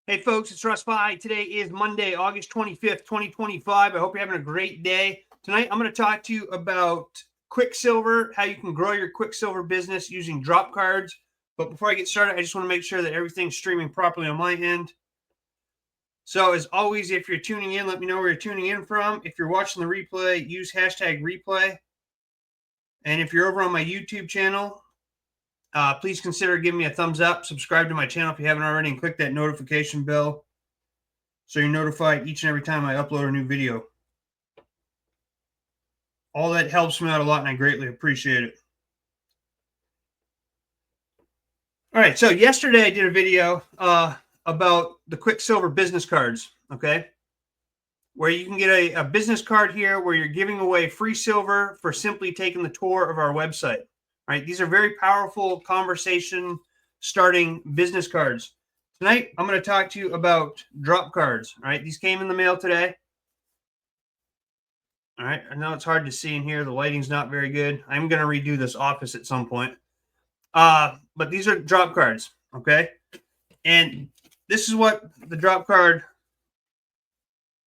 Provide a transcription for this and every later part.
Hey folks, it's Russ. Today is Monday, August 25th, 2025. I hope you're having a great day. Tonight, I'm going to talk to you about Quicksilver, how you can grow your Quicksilver business using drop cards. But before I get started, I just want to make sure that everything's streaming properly on my end. So as always, if you're tuning in, let me know where you're tuning in from. If you're watching the replay, use hashtag replay. And if you're over on my YouTube channel, please consider giving me a thumbs up. Subscribe to my channel if you haven't already, and click that notification bell so you're notified each and every time I upload a new video. All that helps me out a lot, and I greatly appreciate it. All right, so yesterday I did a video about the Quicksilver business cards, okay? Where you can get a business card here where you're giving away free silver for simply taking the tour of our website. Right? These are very powerful conversation starting business cards. Tonight, I'm going to talk to you about drop cards. All right? These came in the mail today. All right? I know it's hard to see in here. The lighting's not very good. I'm going to redo this office at some point. But these are drop cards. Okay? And this is what the drop card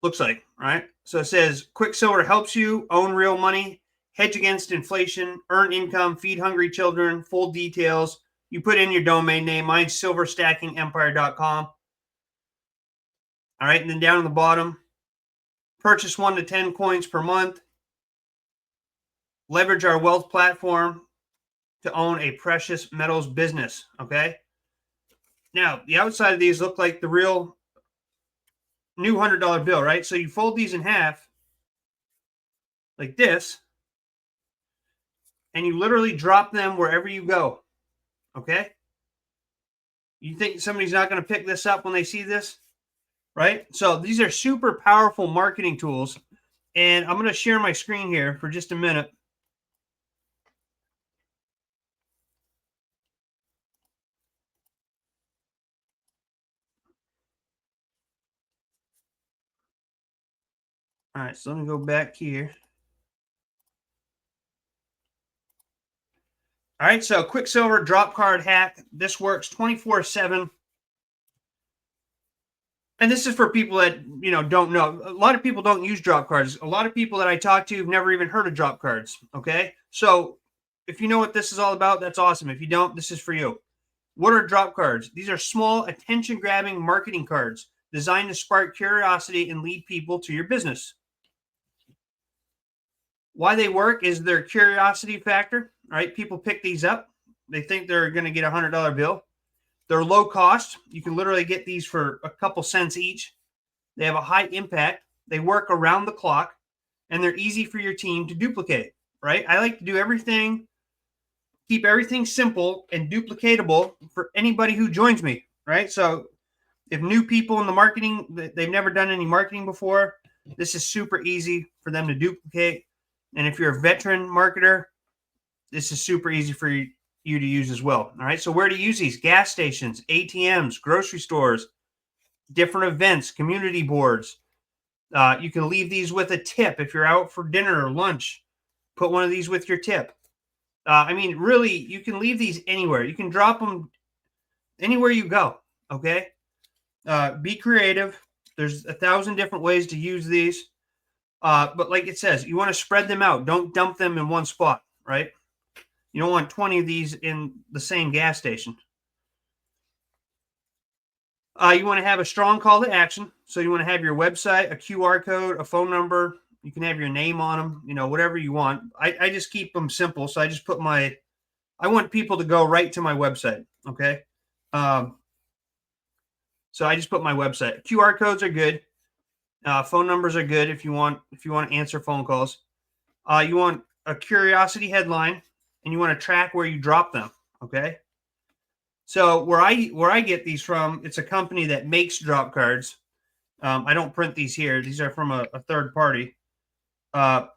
looks like. Right? So it says, Quicksilver helps you own real money, hedge against inflation, earn income, feed hungry children, full details. You put in your domain name. Mine's silverstackingempire.com. All right, and then down at the bottom, purchase 1 to 10 coins per month. Leverage our wealth platform to own a precious metals business, okay? Now, the outside of these look like the real new $100 bill, right? So you fold these in half like this, and you literally drop them wherever you go, okay? You think somebody's not going to pick this up when they see this, right? So these are super powerful marketing tools, and I'm going to share my screen here for just a minute. All right, so let me go back here. All right, so Quicksilver drop card hack. This works 24/7. And this is for people that, don't know. A lot of people don't use drop cards. A lot of people that I talk to have never even heard of drop cards, okay? So if you know what this is all about, that's awesome. If you don't, this is for you. What are drop cards? These are small, attention-grabbing marketing cards designed to spark curiosity and lead people to your business. Why they work is their curiosity factor, right? People pick these up. They think they're going to get a $100 bill. They're low cost. You can literally get these for a couple cents each. They have a high impact. They work around the clock, and they're easy for your team to duplicate, right? I like to do everything, keep everything simple and duplicatable for anybody who joins me, right? So if new people in the marketing, they've never done any marketing before, this is super easy for them to duplicate. And if you're a veteran marketer, this is super easy for you to use as well. All right. So where to use these? Gas stations, ATMs, grocery stores, different events, community boards. You can leave these with a tip if you're out for dinner or lunch. Put one of these with your tip. I mean, really, you can leave these anywhere. You can drop them anywhere you go. Okay. Be creative. There's 1,000 different ways to use these. But like it says, you want to spread them out. Don't dump them in one spot, right? You don't want 20 of these in the same gas station. You want to have a strong call to action. So you want to have your website, a QR code, a phone number. You can have your name on them, whatever you want. I just keep them simple. So I just put I want people to go right to my website, okay? So I just put my website. QR codes are good. Phone numbers are good if you want to answer phone calls. You want a curiosity headline, and you want to track where you drop them. Okay. So where I get these from, it's a company that makes drop cards. I don't print these here. These are from a third party. But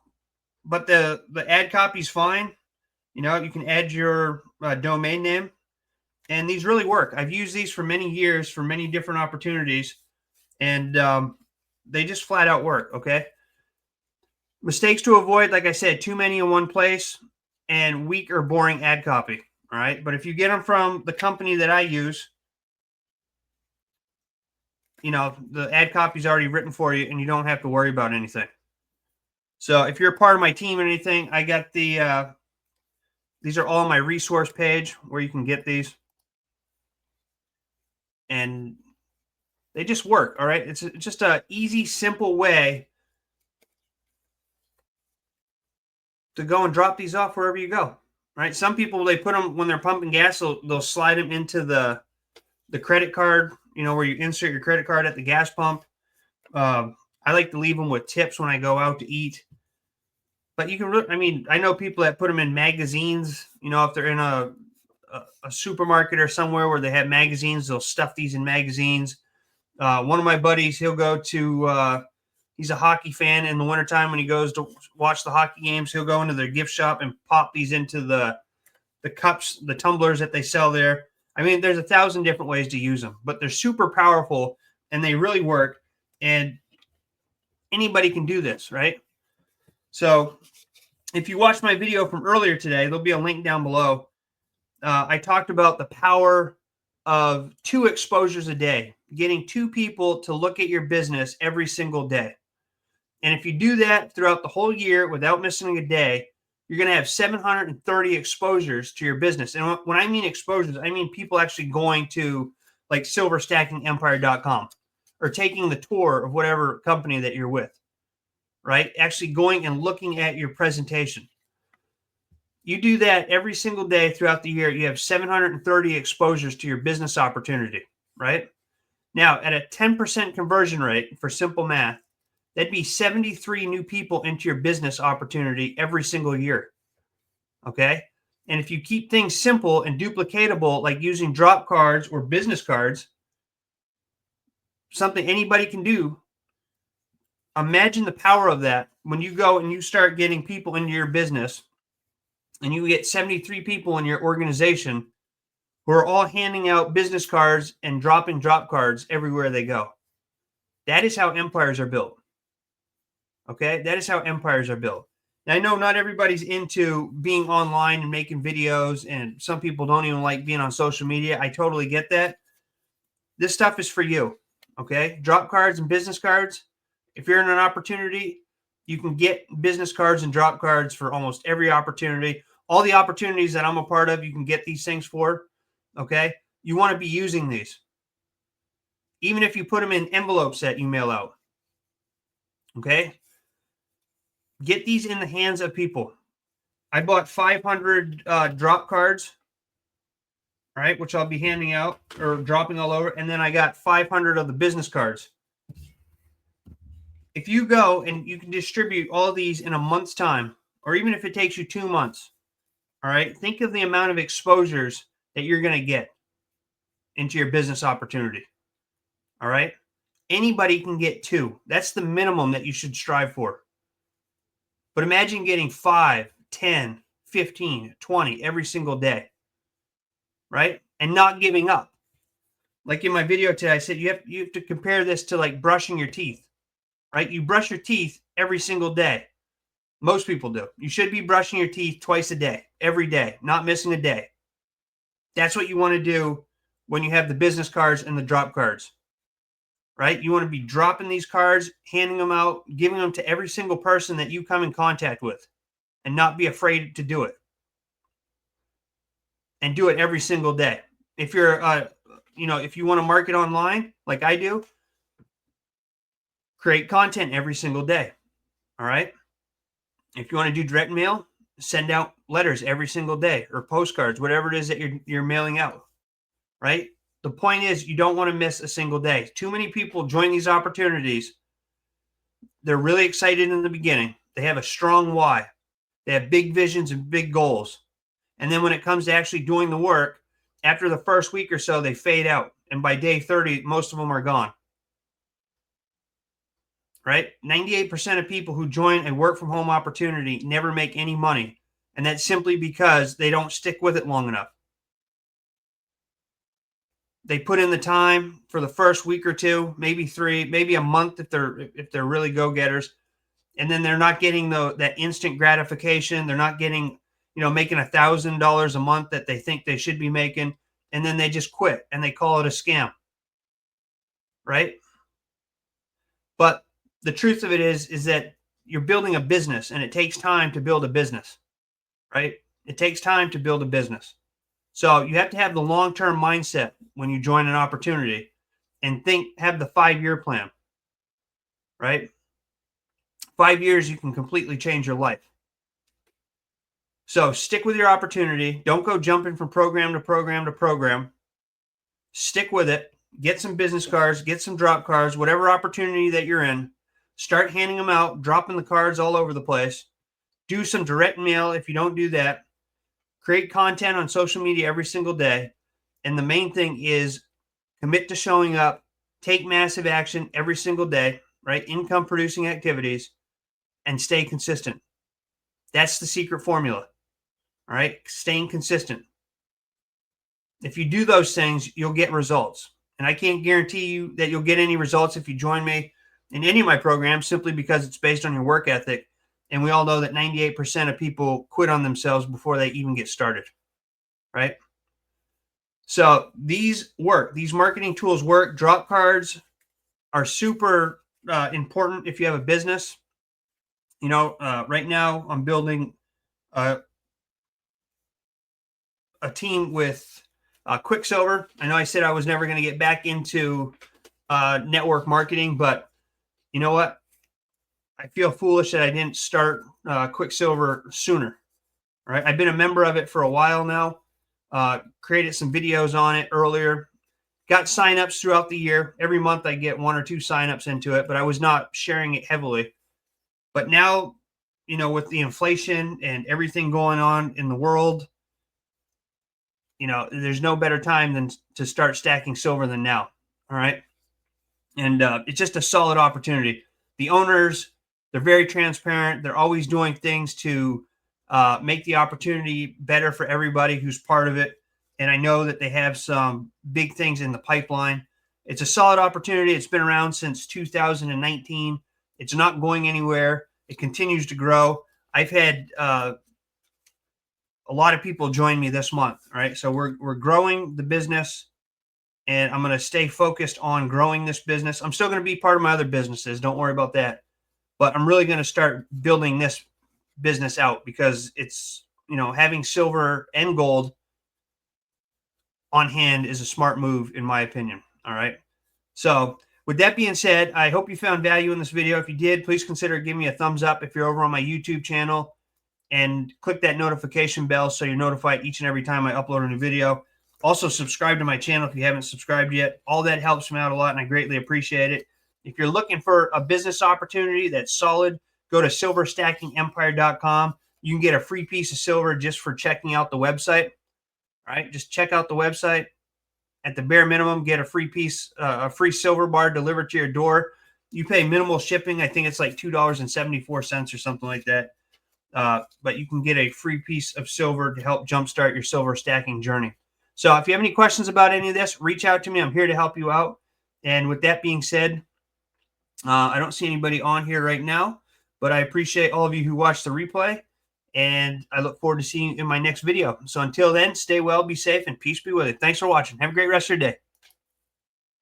the ad copy is fine. You can add your domain name, and these really work. I've used these for many years for many different opportunities, and they just flat out work, okay? Mistakes to avoid, like I said, too many in one place and weak or boring ad copy, all right? But if you get them from the company that I use, the ad copy is already written for you and you don't have to worry about anything. So if you're a part of my team or anything, I got these are all my resource page where you can get these. And they just work. All right. It's just a easy, simple way to go and drop these off wherever you go. Right. Some people, they put them when they're pumping gas, they'll slide them into the credit card, where you insert your credit card at the gas pump. I like to leave them with tips when I go out to eat. But you can I know people that put them in magazines, if they're in a supermarket or somewhere where they have magazines, they'll stuff these in magazines. One of my buddies, he'll go to, he's a hockey fan. In the wintertime when he goes to watch the hockey games, he'll go into their gift shop and pop these into the cups, the tumblers that they sell there. There's 1,000 different ways to use them, but they're super powerful and they really work. And anybody can do this, right? So if you watched my video from earlier today, there'll be a link down below. I talked about the power of 2 exposures a day, getting 2 people to look at your business every single day. And if you do that throughout the whole year without missing a day, you're going to have 730 exposures to your business. And when I mean exposures, I mean people actually going to like silverstackingempire.com or taking the tour of whatever company that you're with, right? Actually going and looking at your presentation. You do that every single day throughout the year, you have 730 exposures to your business opportunity, right? Now, at a 10% conversion rate for simple math, that'd be 73 new people into your business opportunity every single year, okay? And if you keep things simple and duplicatable, like using drop cards or business cards, something anybody can do, imagine the power of that when you go and you start getting people into your business and you get 73 people in your organization who are all handing out business cards and dropping drop cards everywhere they go. That is how empires are built. Okay? That is how empires are built. Now, I know not everybody's into being online and making videos, and some people don't even like being on social media. I totally get that. This stuff is for you. Okay? Drop cards and business cards. If you're in an opportunity, you can get business cards and drop cards for almost every opportunity. All the opportunities that I'm a part of, you can get these things for. Okay? You want to be using these. Even if you put them in envelopes that you mail out. Okay? Get these in the hands of people. I bought 500 drop cards, right, which I'll be handing out or dropping all over. And then I got 500 of the business cards. If you go and you can distribute all of these in a month's time, or even if it takes you 2 months, all right, think of the amount of exposures that you're going to get into your business opportunity. All right? Anybody can get 2. That's the minimum that you should strive for. But imagine getting 5, 10, 15, 20 every single day, right? And not giving up. Like in my video today, I said you have to compare this to like brushing your teeth, right? You brush your teeth every single day. Most people do. You should be brushing your teeth twice a day, every day, not missing a day. That's what you want to do when you have the business cards and the drop cards, right? You want to be dropping these cards, handing them out, giving them to every single person that you come in contact with, and not be afraid to do it. And do it every single day. If you're, if you want to market online like I do, create content every single day. All right. If you want to do direct mail, send out letters every single day or postcards, whatever it is that you're mailing out. Right. The point is you don't want to miss a single day. Too many people join these opportunities. They're really excited in the beginning. They have a strong why. They have big visions and big goals. And then when it comes to actually doing the work, after the first week or so, they fade out. And by day 30, most of them are gone. Right? 98% of people who join a work from home opportunity never make any money. And that's simply because they don't stick with it long enough. They put in the time for the first week or 2, maybe 3, maybe a month if they're really go-getters. And then they're not getting that instant gratification. They're not getting, making $1,000 a month that they think they should be making. And then they just quit and they call it a scam. Right? But the truth of it is that you're building a business, and it takes time to build a business, right? It takes time to build a business. So you have to have the long-term mindset when you join an opportunity and have the 5-year plan, right? 5 years, you can completely change your life. So stick with your opportunity. Don't go jumping from program to program to program. Stick with it. Get some business cards, get some drop cards, whatever opportunity that you're in. Start handing them out, dropping the cards all over the place. Do some direct mail if you don't do that. Create content on social media every single day. And the main thing is commit to showing up, take massive action every single day, right? Income producing activities, and stay consistent. That's the secret formula. All right. Staying consistent. If you do those things, you'll get results. And I can't guarantee you that you'll get any results if you join me in any of my programs, simply because it's based on your work ethic. And we all know that 98% of people quit on themselves before they even get started. Right. So these work. These marketing tools work. Drop cards are super important if you have a business. Right now I'm building a team with Quicksilver. I know I said I was never going to get back into network marketing, but you know what? I feel foolish that I didn't start Quicksilver sooner. Right? I've been a member of it for a while now. Created some videos on it earlier. Got signups throughout the year. Every month I get 1 or 2 signups into it, but I was not sharing it heavily. But now, with the inflation and everything going on in the world, there's no better time than to start stacking silver than now. All right. And it's just a solid opportunity. The owners, they're very transparent. They're always doing things to make the opportunity better for everybody who's part of it. And I know that they have some big things in the pipeline. It's a solid opportunity. It's been around since 2019. It's not going anywhere. It continues to grow. I've had a lot of people join me this month, right? So we're growing the business, and I'm going to stay focused on growing this business. I'm still going to be part of my other businesses. Don't worry about that. But I'm really going to start building this business out, because it's, having silver and gold on hand is a smart move, in my opinion. All right. So with that being said, I hope you found value in this video. If you did, please consider giving me a thumbs up if you're over on my YouTube channel, and click that notification bell so you're notified each and every time I upload a new video. Also, subscribe to my channel if you haven't subscribed yet. All that helps me out a lot, and I greatly appreciate it. If you're looking for a business opportunity that's solid, go to silverstackingempire.com. You can get a free piece of silver just for checking out the website. All right, just check out the website. At the bare minimum, get a free piece, a free silver bar delivered to your door. You pay minimal shipping. I think it's like $2.74 or something like that. But you can get a free piece of silver to help jumpstart your silver stacking journey. So if you have any questions about any of this, reach out to me. I'm here to help you out. And with that being said, I don't see anybody on here right now, but I appreciate all of you who watched the replay, and I look forward to seeing you in my next video. So until then, stay well, be safe, and peace be with you. Thanks for watching. Have a great rest of your day.